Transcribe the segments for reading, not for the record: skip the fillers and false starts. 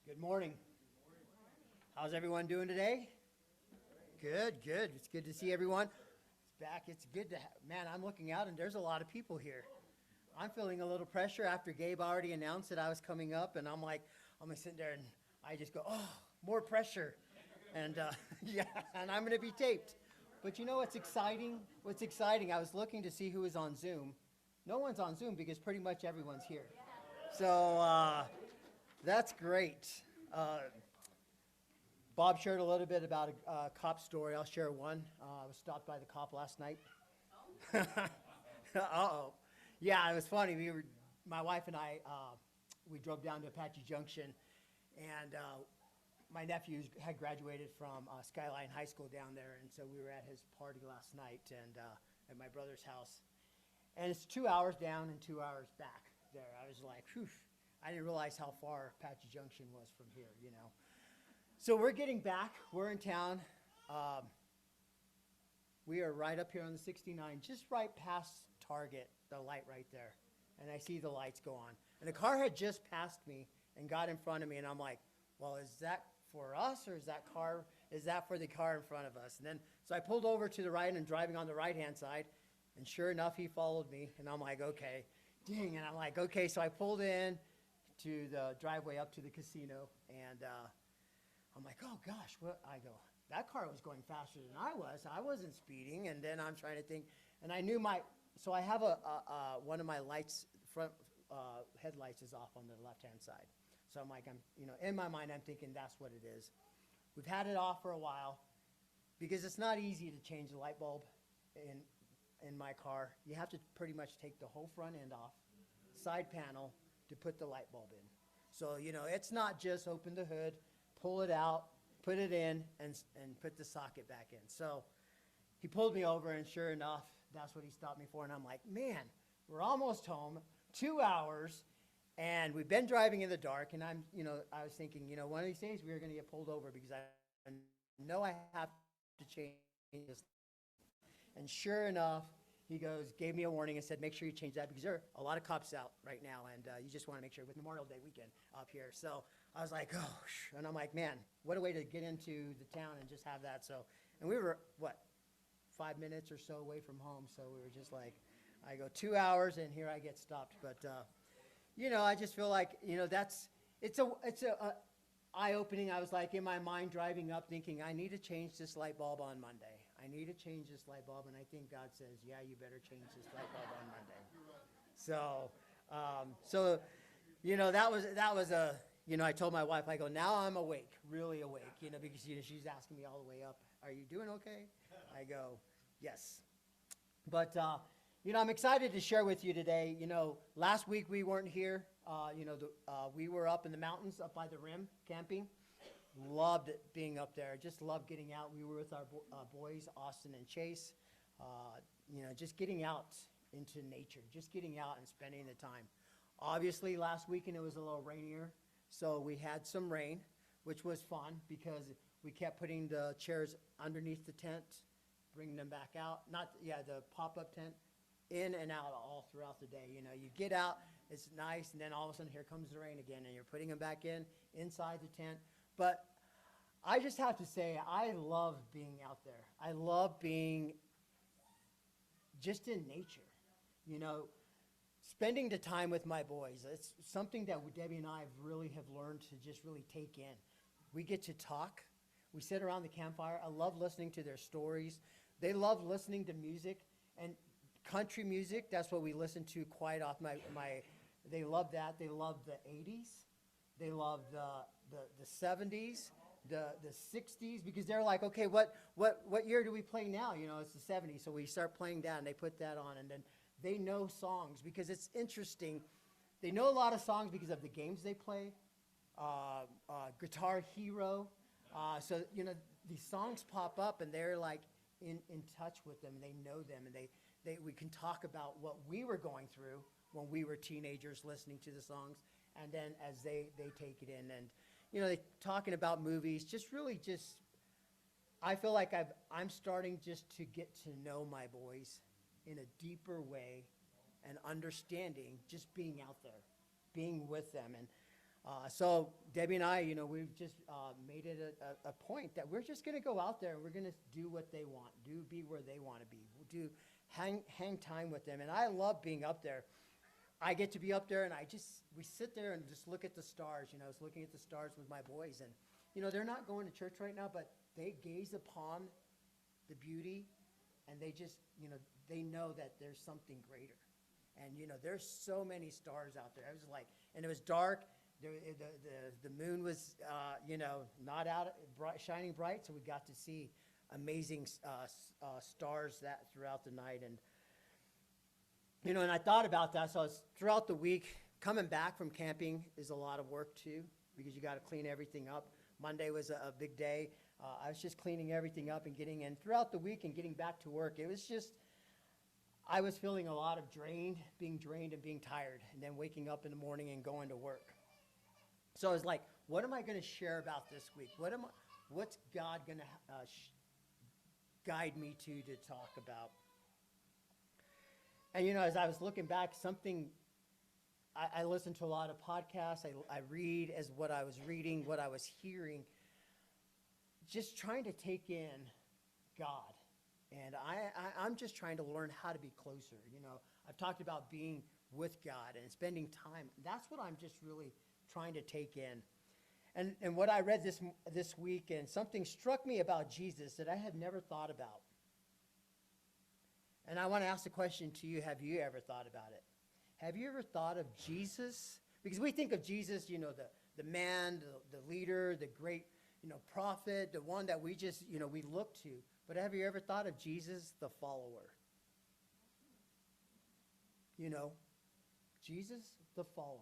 Good morning. How's everyone doing today? Good, good. It's good to see everyone. It's back. It's good to man, I'm looking out and there's a lot of people here. I'm feeling a little pressure after Gabe already announced that I was coming up, and I'm like, I'm gonna sit there and I just go, oh, more pressure. And yeah, and I'm gonna be taped. But you know what's exciting? What's exciting? I was looking to see who was on Zoom. No one's on Zoom because pretty much everyone's here. So that's great. Uh, Bob shared a little bit about a cop story. I'll share one. I was stopped by the cop last night. Uh-oh. Yeah, it was funny. My wife and I, we drove down to Apache Junction, and my nephew had graduated from Skyline High School down there, and so we were at his party last night and at my brother's house. And it's 2 hours down and 2 hours back there. I was like, whew. I didn't realize how far Apache Junction was from here, you know. So we're getting back. We're in town. We are right up here on the 69, just right past Target, the light right there. And I see the lights go on. And a car had just passed me and got in front of me, and I'm like, well, is that for us, or is that for the car in front of us? And then, so I pulled over to the right and driving on the right-hand side, and sure enough, he followed me, and I'm like, okay, dang, and I'm like, okay, so I pulled in to the driveway up to the casino, and I'm like, oh gosh, what? I go, that car was going faster than I was. I wasn't speeding, and then I'm trying to think, and I knew so I have one of my lights, front headlights is off on the left-hand side. So I'm like, in my mind, I'm thinking that's what it is. We've had it off for a while because it's not easy to change the light bulb in my car. You have to pretty much take the whole front end off, side panel, to put the light bulb in. So, it's not just open the hood, pull it out, put it in, and put the socket back in. So he pulled me over, and sure enough, that's what he stopped me for. And I'm like, man, we're almost home, 2 hours, and we've been driving in the dark. And I was thinking, one of these days we are going to get pulled over because I know I have to change this. And sure enough, he gave me a warning and said, make sure you change that because there are a lot of cops out right now, and you just want to make sure with Memorial Day weekend up here. So I was like, oh, and I'm like, man, what a way to get into the town and just have that. So, and we were, 5 minutes or so away from home. So we were just like, I go 2 hours and here I get stopped. But, I just feel like, it's a eye-opening. I was like in my mind driving up thinking, I need to change this light bulb on Monday. I need to change this light bulb, and I think God says, yeah, you better change this light bulb on Monday. So, that was I told my wife, I go, now I'm awake, really awake, because, she's asking me all the way up, are you doing okay? I go, yes. But, I'm excited to share with you today. Last week we weren't here. We were up in the mountains, up by the rim, camping. Loved being up there. Just loved getting out. We were with our boys, Austin and Chase. Just getting out into nature, just getting out and spending the time. Obviously, last weekend it was a little rainier, so we had some rain, which was fun because we kept putting the chairs underneath the tent, bringing them back out. The pop-up tent, in and out all throughout the day. You get out, it's nice, and then all of a sudden here comes the rain again, and you're putting them back inside the tent. But I just have to say, I love being out there. I love being just in nature, spending the time with my boys. It's something that Debbie and I have learned to just really take in. We get to talk. We sit around the campfire. I love listening to their stories. They love listening to music and country music. That's what we listen to quite often. They love that. They love the 80s. They love the 70s, the 60s, because they're like, okay, what year do we play now? It's the 70s, so we start playing that, and they put that on, and then they know songs because it's interesting. They know a lot of songs because of the games they play, Guitar Hero. So, these songs pop up, and they're like in touch with them, and they know them, and we can talk about what we were going through when we were teenagers listening to the songs. And then as they take it in, and they talking about movies, I feel like I'm starting just to get to know my boys in a deeper way and understanding just being out there, being with them. And So Debbie and I, we've just made it a point that we're just going to go out there and we're going to do what they want, be where they want to be. We'll hang time with them. And I love being up there. I get to be up there and we sit there and just look at the stars. I was looking at the stars with my boys, and they're not going to church right now, but they gaze upon the beauty, and they just, they know that there's something greater. And, there's so many stars out there. I was like, and it was dark. The moon was, not out shining bright, so we got to see amazing stars throughout the night. And, and I thought about that. So throughout the week, coming back from camping is a lot of work too, because you got to clean everything up. Monday was a big day. I was just cleaning everything up and getting in throughout the week and getting back to work. It was just, I was feeling a lot of being drained and being tired, and then waking up in the morning and going to work. So I was like, what am I going to share about this week? What's God going to guide me to talk about? And, as I was looking back, I listened to a lot of podcasts. I read as what I was reading, what I was hearing, just trying to take in God. And I'm just trying to learn how to be closer. I've talked about being with God and spending time. That's what I'm just really trying to take in. And what I read this week, and something struck me about Jesus that I had never thought about. And I want to ask the question to you, have you ever thought about it? Have you ever thought of Jesus? Because we think of Jesus, the man, the leader, the great, prophet, the one that we just, we look to. But have you ever thought of Jesus, the follower? Jesus, the follower.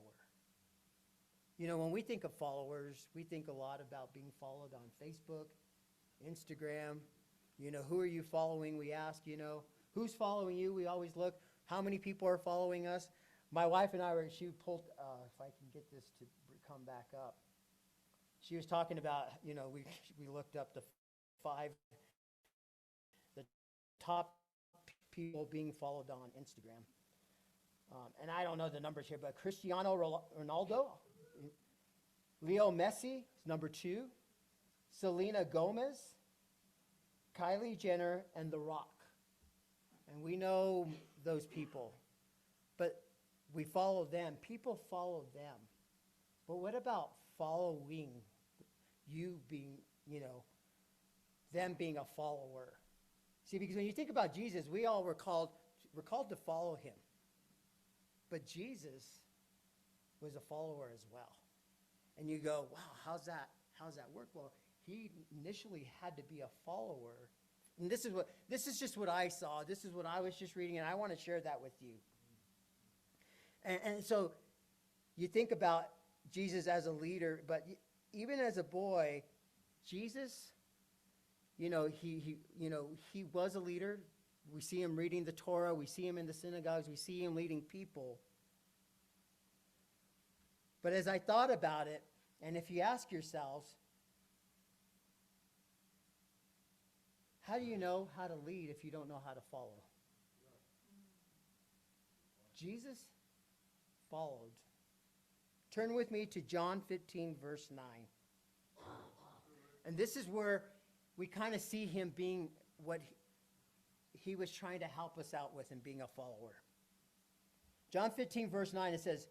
When we think of followers, we think a lot about being followed on Facebook, Instagram. Who are you following? We ask, who's following you? We always look, how many people are following us? My wife and I she pulled, if I can get this to come back up. She was talking about, we looked up the top people being followed on Instagram. And I don't know the numbers here, but Cristiano Ronaldo, Leo Messi is number 2, Selena Gomez, Kylie Jenner, and The Rock. And we know those people, but we follow them. People follow them. But what about following you being, them being a follower? See, because when you think about Jesus, we're called to follow him. But Jesus was a follower as well. And you go, wow, how's that work? Well, he initially had to be a follower. And this is just what I saw. This is what I was just reading, and I want to share that with you. And so you think about Jesus as a leader, but even as a boy, Jesus, he was a leader. We see him reading the Torah. We see him in the synagogues. We see him leading people. But as I thought about it, and if you ask yourselves, how do you know how to lead if you don't know how to follow? Jesus followed. Turn with me to John 15, verse 9. And this is where we kind of see him being what he was trying to help us out with in being a follower. John 15, verse 9, it says,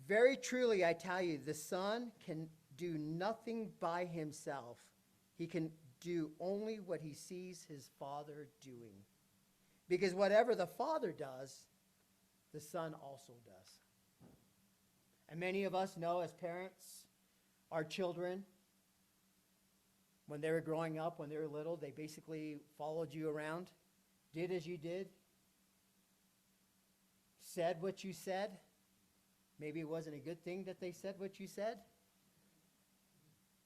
very truly I tell you, the Son can do nothing by himself. He can do only what he sees his Father doing. Because whatever the Father does, the Son also does. And many of us know as parents, our children, when they were growing up, when they were little, they basically followed you around, did as you did, said what you said. Maybe it wasn't a good thing that they said what you said.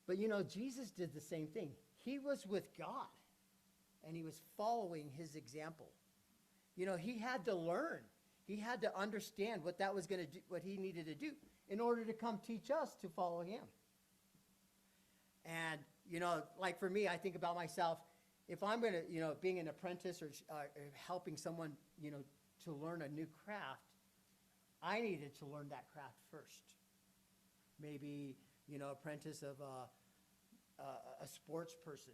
But Jesus did the same thing. He was with God, and he was following his example. He had to learn. He had to understand what that was going to do, what he needed to do in order to come teach us to follow him. And, like for me, I think about myself, if I'm going to, being an apprentice or helping someone, to learn a new craft, I needed to learn that craft first. Maybe, apprentice of a sports person,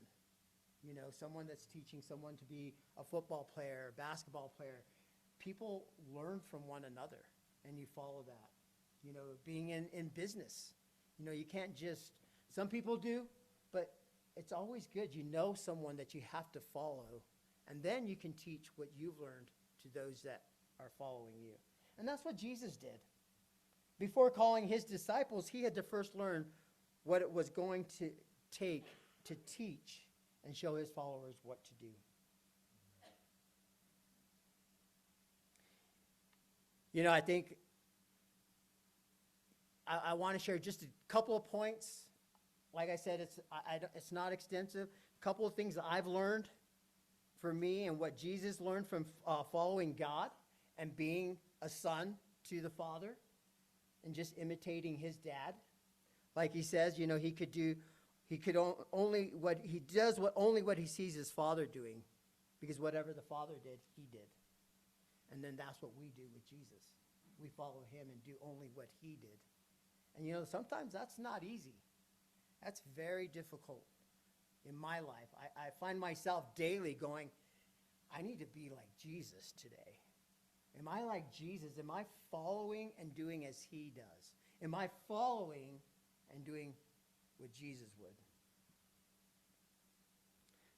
someone that's teaching someone to be a football player, basketball player. People learn from one another, and you follow that. Being in business, you can't just, some people do, but it's always good. Someone that you have to follow, and then you can teach what you've learned to those that are following you. And that's what Jesus did. Before calling his disciples, he had to first learn what it was going to take to teach and show his followers what to do. I think I want to share just a couple of points. Like I said, it's not extensive. A couple of things that I've learned for me and what Jesus learned from following God and being a son to the Father and just imitating his dad. Like he says, only what he sees his Father doing, because whatever the Father did, he did. And then that's what we do with Jesus. We follow him and do only what he did. And sometimes that's not easy. That's very difficult in my life. I find myself daily going, I need to be like Jesus today. Am I like Jesus? Am I following and doing as he does? Am I following and doing what Jesus would?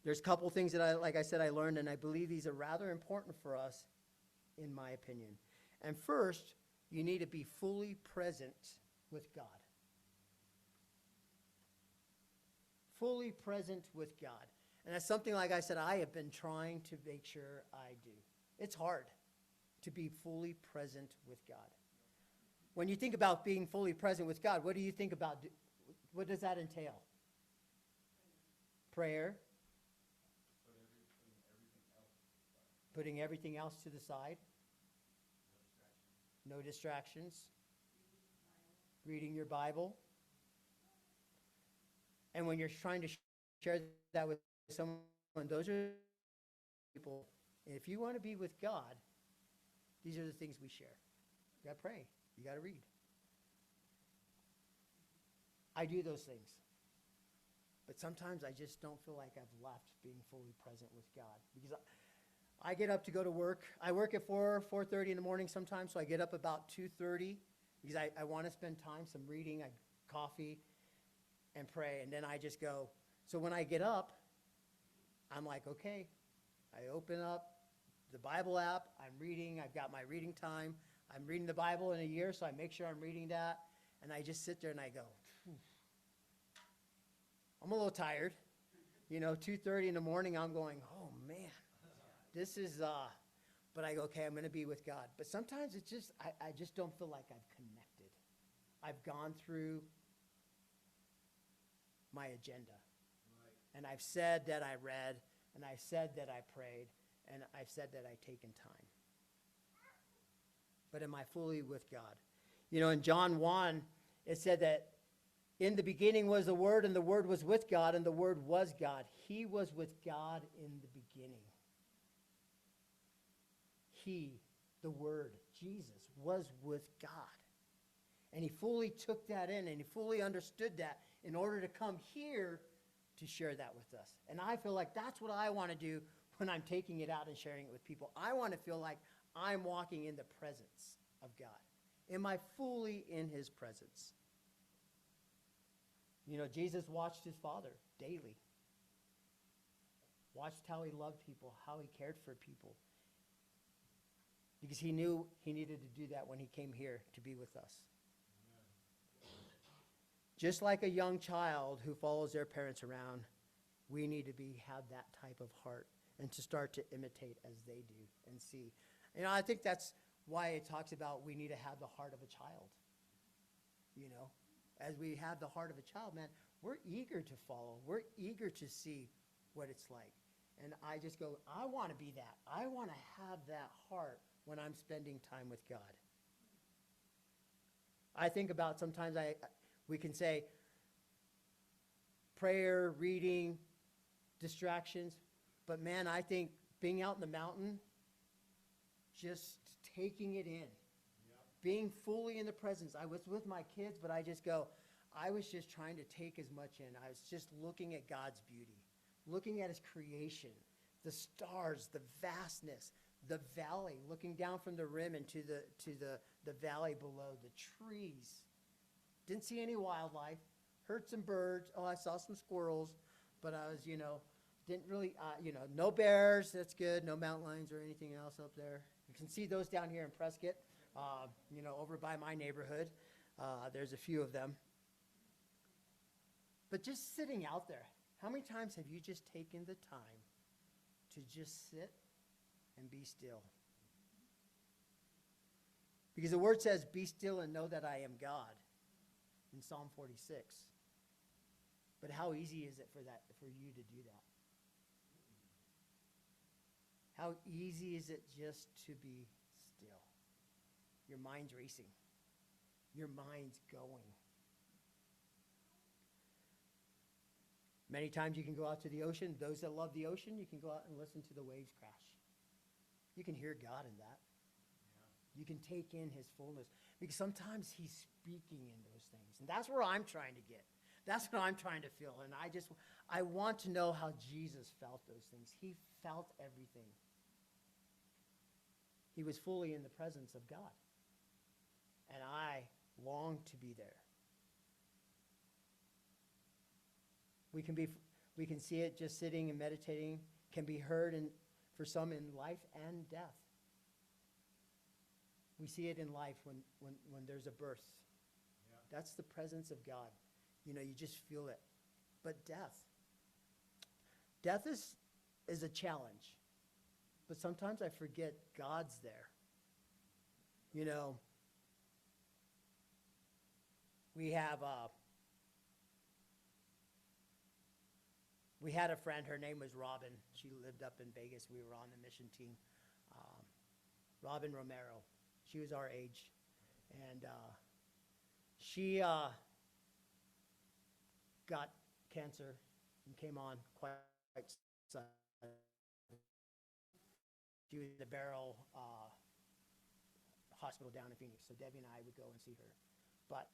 There's a couple things that I learned, and I believe these are rather important for us, in my opinion. And first, you need to be fully present with God. Fully present with God. And that's something, like I said, I have been trying to make sure I do. It's hard to be fully present with God. When you think about being fully present with God, what do you think about? What does that entail? Prayer. Putting everything else to the side. No distractions. Reading your Bible. And when you're trying to share that with someone, those are people. And if you want to be with God, these are the things we share. You got to pray. You got to read. I do those things. But sometimes I just don't feel like I've left being fully present with God. Because I get up to go to work. I work at 4:30 in the morning sometimes, so I get up about 2:30 because I want to spend time, some reading, coffee, and pray. And then I just go. So when I get up, I'm like, okay. I open up the Bible app. I'm reading. I've got my reading time. I'm reading the Bible in a year, so I make sure I'm reading that. And I just sit there and I go, I'm a little tired. 2:30 in the morning, I'm going, oh, man. This is, but I go, okay, I'm going to be with God. But sometimes it's just, I just don't feel like I've connected. I've gone through my agenda. Right. And I've said that I read, and I said that I prayed, and I've said that I've taken time. But am I fully with God? In John 1, it said that in the beginning was the Word, and the Word was with God, and the Word was God. He was with God in the beginning. He, the Word, Jesus, was with God. And he fully took that in, and he fully understood that in order to come here to share that with us. And I feel like that's what I want to do when I'm taking it out and sharing it with people. I want to feel like I'm walking in the presence of God. Am I fully in his presence? Jesus watched his Father daily. Watched how he loved people, how he cared for people. Because he knew he needed to do that when he came here to be with us. Amen. Just like a young child who follows their parents around, we need to have that type of heart and to start to imitate as they do and see. I think that's why it talks about we need to have the heart of a child. As we have the heart of a child, man, we're eager to follow. We're eager to see what it's like. And I just go, I want to be that. I want to have that heart when I'm spending time with God. I think about sometimes we can say prayer, reading, distractions. But man, I think being out in the mountain, just taking it in, being fully in the presence. I was with my kids, but I was just trying to take as much in. I was just looking at God's beauty, looking at his creation, the stars, the vastness, the valley, looking down from the rim into the valley below, the trees. Didn't see any wildlife, heard some birds. Oh, I saw some squirrels, but I was, didn't really, no bears, that's good, no mountain lions or anything else up there. You can see those down here in Prescott, over by my neighborhood. There's a few of them. But just sitting out there, how many times have you just taken the time to just sit and be still? Because the word says, be still and know that I am God in Psalm 46. But how easy is it for you to do that? How easy is it just to be still? Your mind's racing. Your mind's going. Many times you can go out to the ocean. Those that love the ocean, you can go out and listen to the waves crash. You can hear God in that. Yeah. You can take in his fullness. Because sometimes he's speaking in those things. And that's where I'm trying to get. That's what I'm trying to feel. And I want to know how Jesus felt those things. He felt everything. He was fully in the presence of God. And I long to be there. We can see it just sitting and meditating, can be heard for some in life and death. We see it in life when there's a birth. Yeah. That's the presence of God. You just feel it. But death is a challenge. But sometimes I forget God's there. We had a friend, her name was Robin. She lived up in Vegas. We were on the mission team. Robin Romero. She was our age. And she got cancer and came on quite sudden. She was in the Barrel hospital down in Phoenix, so Debbie and I would go and see her. But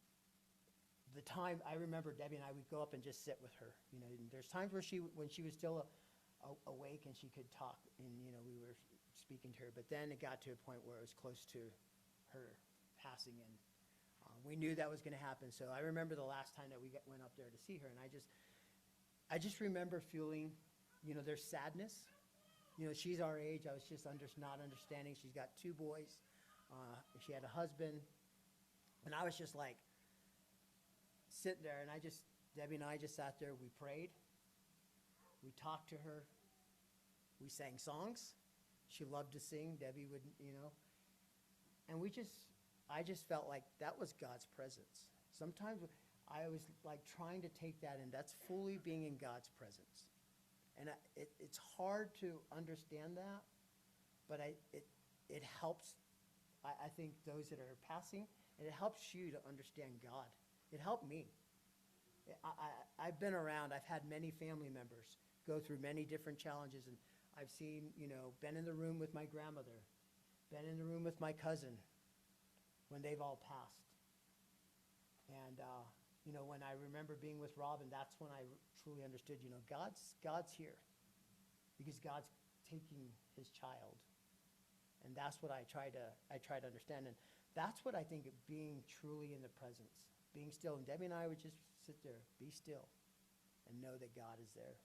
the time, I remember Debbie and I would go up and just sit with her. There's times when she was still awake and she could talk, and we were speaking to her. But then it got to a point where it was close to her passing, and we knew that was going to happen. So I remember the last time that we went up there to see her, and I just remember feeling, there's sadness. She's our age. I was just not understanding. She's got 2 boys. She had a husband. And I was just like sitting there, and Debbie and I just sat there. We prayed. We talked to her. We sang songs. She loved to sing. Debbie would, And I just felt like that was God's presence. Sometimes I was like trying to take that in. That's fully being in God's presence. And it's hard to understand that, but it helps, I think, those that are passing, and it helps you to understand God. It helped me. I've been around. I've had many family members go through many different challenges, and I've seen, been in the room with my grandmother, been in the room with my cousin when they've all passed. And, when I remember being with Robin, that's when I truly understood, God's here because God's taking his child. And that's what I try to understand. And that's what I think of being truly in the presence, being still. And Debbie and I would just sit there, be still, and know that God is there.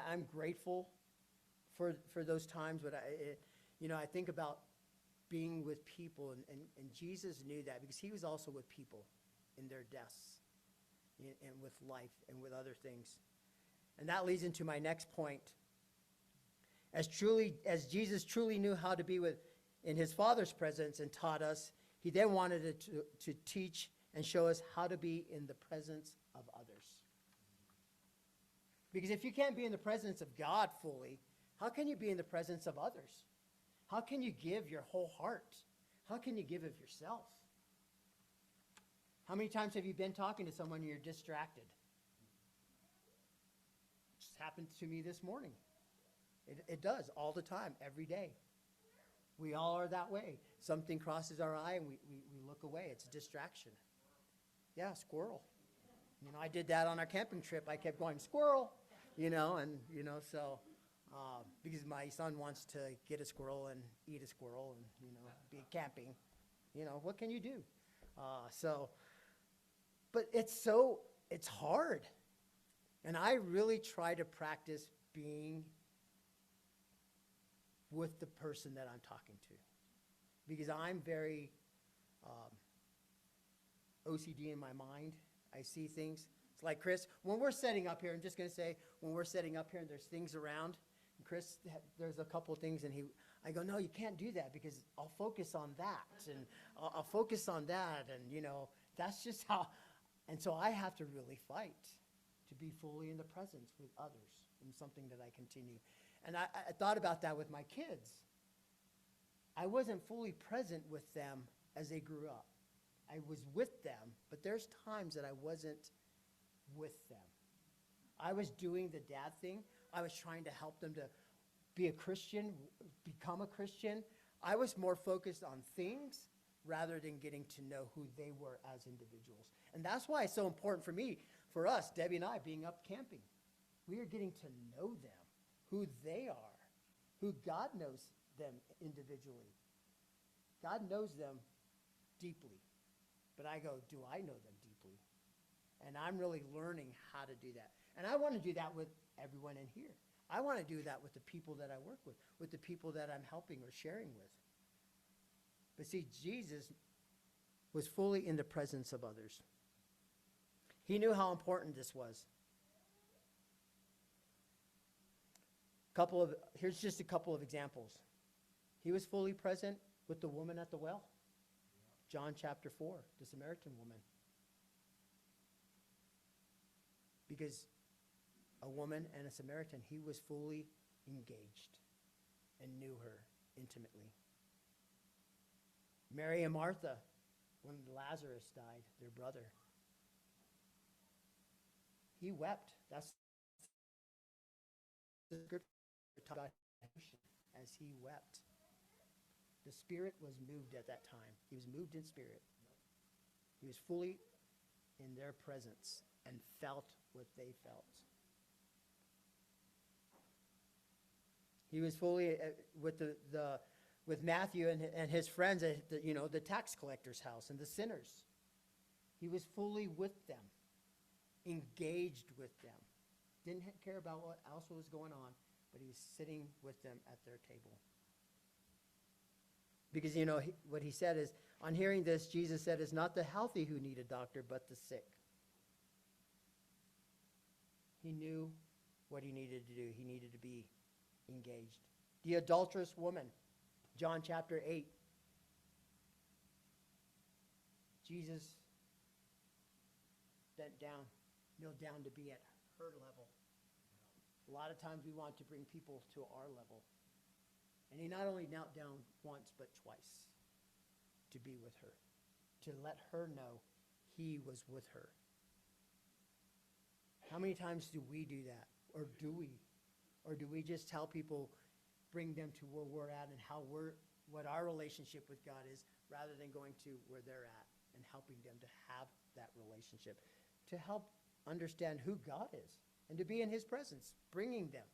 I'm grateful for those times, but I think about being with people, and Jesus knew that because he was also with people in their deaths and with life and with other things. And that leads into my next point. As Jesus truly knew how to be in his Father's presence and taught us, he then wanted to teach and show us how to be in the presence of others. Because if you can't be in the presence of God fully, how can you be in the presence of others? How can you give your whole heart? How can you give of yourself? How many times have you been talking to someone and you're distracted? It just happened to me this morning. It does all the time, every day. We all are that way. Something crosses our eye and we look away. It's a distraction. Yeah, squirrel. I did that on our camping trip. I kept going, squirrel, so because my son wants to get a squirrel and eat a squirrel and, be camping. What can you do? But it's hard. And I really try to practice being with the person that I'm talking to, because I'm very OCD in my mind. I see things. It's like Chris, when we're setting up here, I'm just going to say, when we're setting up here and there's things around, and Chris, there's a couple of things, and I go, no, you can't do that because I'll focus on that, and I'll focus on that, and, that's just how, and so I have to really fight to be fully in the presence with others, and something that I continue. And I thought about that with my kids. I wasn't fully present with them as they grew up. I was with them, but there's times that I wasn't with them. I was doing the dad thing. I was trying to help them to be a Christian, become a Christian. I was more focused on things rather than getting to know who they were as individuals. And that's why it's so important for us, Debbie and I, being up camping. We are getting to know them, who they are, who God knows them individually. God knows them deeply. But I go, do I know them deeply? And I'm really learning how to do that. And I want to do that with everyone in here. I want to do that with the people that I work with the people that I'm helping or sharing with. But see, Jesus was fully in the presence of others. He knew how important this was. Here's just a couple of examples. He was fully present with the woman at the well. John chapter 4, the Samaritan woman. Because a woman and a Samaritan, he was fully engaged and knew her intimately. Mary and Martha, when Lazarus died, their brother, he wept. That's the scripture about as he wept. The Spirit was moved at that time. He was moved in spirit. He was fully in their presence and felt what they felt. He was fully with Matthew and his friends at the tax collector's house and the sinners. He was fully with them, engaged with them. Didn't care about what else was going on, but he was sitting with them at their table. Because, what he said is, on hearing this, Jesus said, it's not the healthy who need a doctor, but the sick. He knew what he needed to do. He needed to be engaged. The adulterous woman, John chapter 8. Jesus bent down, knelt down to be at her level. A lot of times we want to bring people to our level. And he not only knelt down once, but twice to be with her, to let her know he was with her. How many times do we do that? Or do we? Or do we just tell people, bring them to where we're at and what our relationship with God is, rather than going to where they're at and helping them to have that relationship, to help understand who God is and to be in his presence, bringing them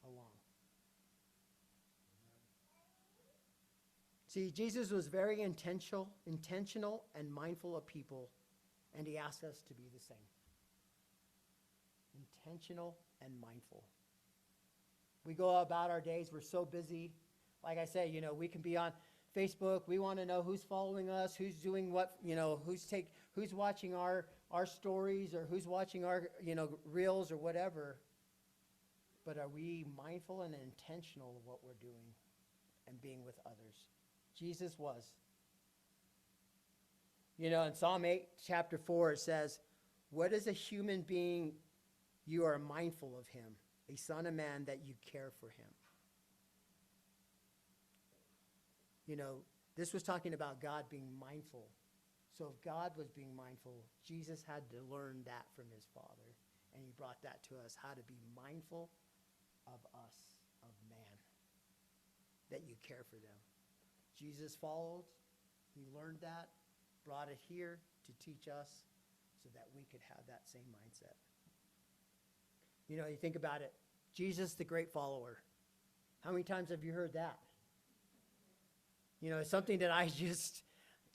along. See, Jesus was very intentional and mindful of people, and he asked us to be the same. Intentional and mindful. We go about our days, we're so busy. Like I say, we can be on Facebook. We want to know who's following us, who's doing what, who's watching our stories, or who's watching our, reels or whatever. But are we mindful and intentional of what we're doing and being with others? Jesus was. In Psalm 8, chapter 4, it says, what is a human being? You are mindful of him, a son of man that you care for him. This was talking about God being mindful. So if God was being mindful, Jesus had to learn that from his Father. And he brought that to us, how to be mindful of us, of man, that you care for them. Jesus followed. He learned that, brought it here to teach us so that we could have that same mindset. You know, you think about it. Jesus, the great follower. How many times have you heard that? You know, it's something that I just,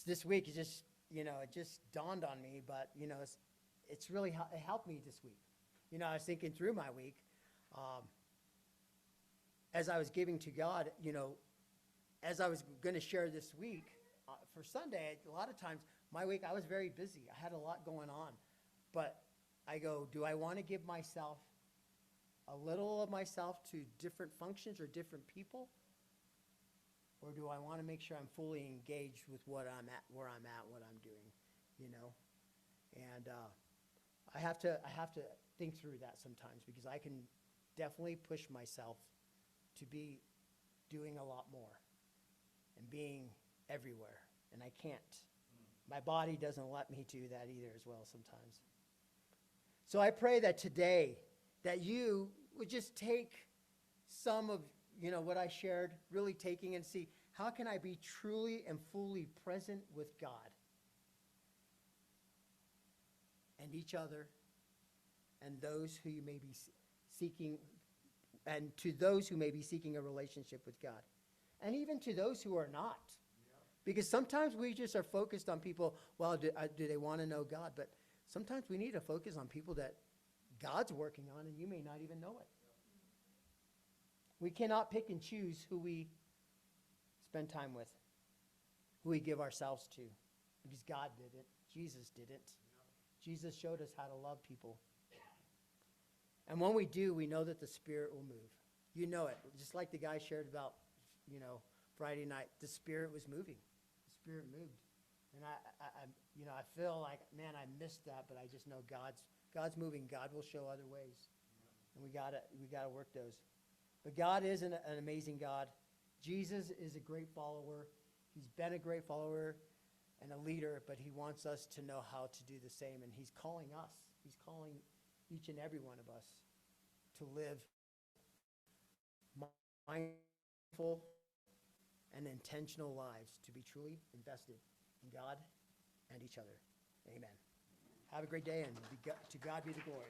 this week, it just, you know, it just dawned on me, but, you know, it's really, it helped me this week. You know, I was thinking through my week, as I was giving to God, you know, as I was going to share this week, for Sunday, a lot of times, my week, I was very busy. I had a lot going on. But I go, do I want to give myself, a little of myself to different functions or different people? Or do I want to make sure I'm fully engaged with what I'm at, where I'm at, what I'm doing, you know? And I have to think through that sometimes, because I can definitely push myself to be doing a lot more and being everywhere, and I can't. My body doesn't let me do that either as well sometimes. So I pray that today that you would just take some of, you know, what I shared, really taking and see, how can I be truly and fully present with God and each other and those who you may be seeking, and to those who may be seeking a relationship with God, and even to those who are not. Because sometimes we just are focused on people, well, do they want to know God? But sometimes we need to focus on people that God's working on, and you may not even know it. We cannot pick and choose who we spend time with, who we give ourselves to, because God did it. Jesus didn't. Jesus showed us how to love people. And when we do, we know that the Spirit will move. You know it. Just like the guy shared about, you know, Friday night, the Spirit was moving. The Spirit moved. And I you know, I feel like, man, I missed that, but I just know God's moving. God will show other ways. And we gotta work those. But God is an amazing God. Jesus is a great follower. He's been a great follower and a leader, but he wants us to know how to do the same. And he's calling us. He's calling each and every one of us to live mindful and intentional lives, to be truly invested in God and each other. Amen. Have a great day, and to God be the glory.